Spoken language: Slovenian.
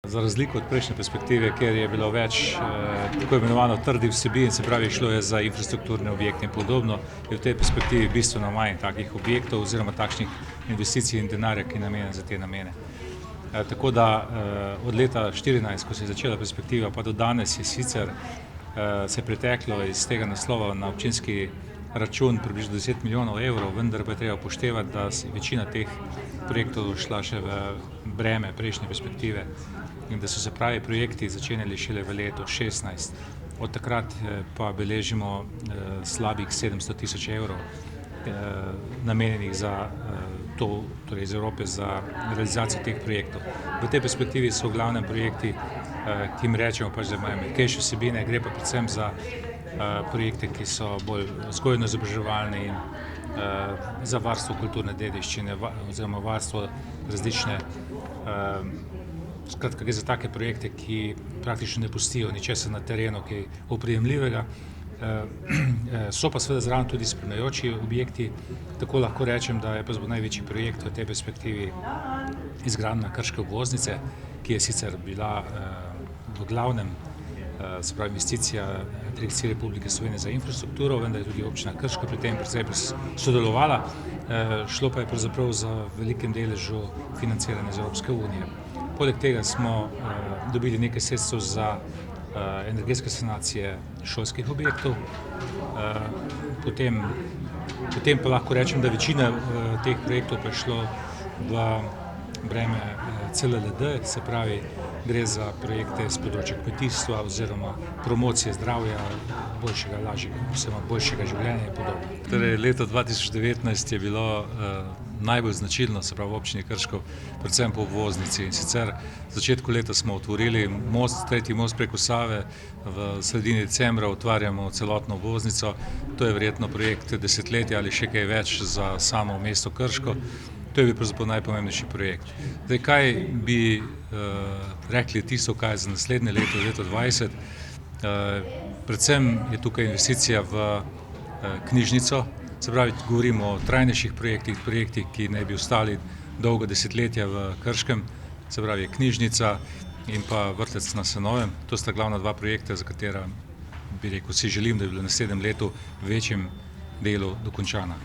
Za razliko od prejšnje perspektive, kjer je bilo več tako imenovano trdih vsebin, se pravi, šlo je za infrastrukturne objekte in podobno, je v tej perspektivi bistveno manj takih objektov oziroma takšnih investicij in denarja, ki je namenjen za te namene. Tako da od leta 2014, ko se je začela perspektiva, pa do danes je sicer se je preteklo iz tega naslova na občinski račun približno 10 milijonov evrov, vendar pa je treba upoštevati, da je večina teh projektov šla še v breme prejšnje perspektive in da so se pravi projekti začenjali šele v letu 2016. Od takrat pa beležimo slabih 700 tisoč evrov namenjenih za to, torej iz Evrope za realizacijo teh projektov. V tej perspektivi so v glavnem projekti, ki jim rečemo pač, da imajo mehkejše vsebine, gre pa predvsem za projekte, ki so bolj vzgojno-izobraževalni in za varstvo kulturne dediščine oziroma varstvo različne, skratka gre za take projekte, ki praktično ne pustijo ničesar na terenu, ki je oprijemljivega. So pa seveda zraven tudi spremljajoči objekti, tako lahko rečem, da je pravzaprav največji projekt v tej perspektivi izgradnja krške obvoznice, ki je sicer bila v glavnem, se pravi investicija Direkcije Republike Slovenije za infrastrukturo, vendar je tudi občina Krško pri tem precej sodelovala, šlo pa je pravzaprav za velikem deležu financiranja iz Evropske unije. Poleg tega smo dobili nekaj sredstev za energetske sanacije šolskih objektov, potem pa lahko rečem, da večina teh projektov pa je šlo v breme CLLD, se pravi, gre za projekte z področja kmetijstva oziroma promocije zdravja, boljšega, lažjega, vsema boljšega življenja in podobno. Torej, leto 2019 je bilo najbolj značilno, se pravi v občini Krško, predvsem po obvoznici. In sicer v začetku leta smo otvorili most, tretji most preko Save, v sredini decembra otvarjamo celotno obvoznico. To je verjetno projekt desetletja ali še kaj več za samo mesto Krško. To je bil pravzaprav najpomembnejši projekt. Zdaj, kaj bi rekli tisto, kaj je za naslednje leto, leto 2020? Predvsem je tukaj investicija v knjižnico, se pravi, govorimo o trajnejših projektih, ki naj bi ostali dolgo desetletja v Krškem, se pravi knjižnica in pa vrtec na Senovem. To sta glavna dva projekta, za katera bi rekel, si želim, da bi bila v naslednjem letu v večjem delu dokončana.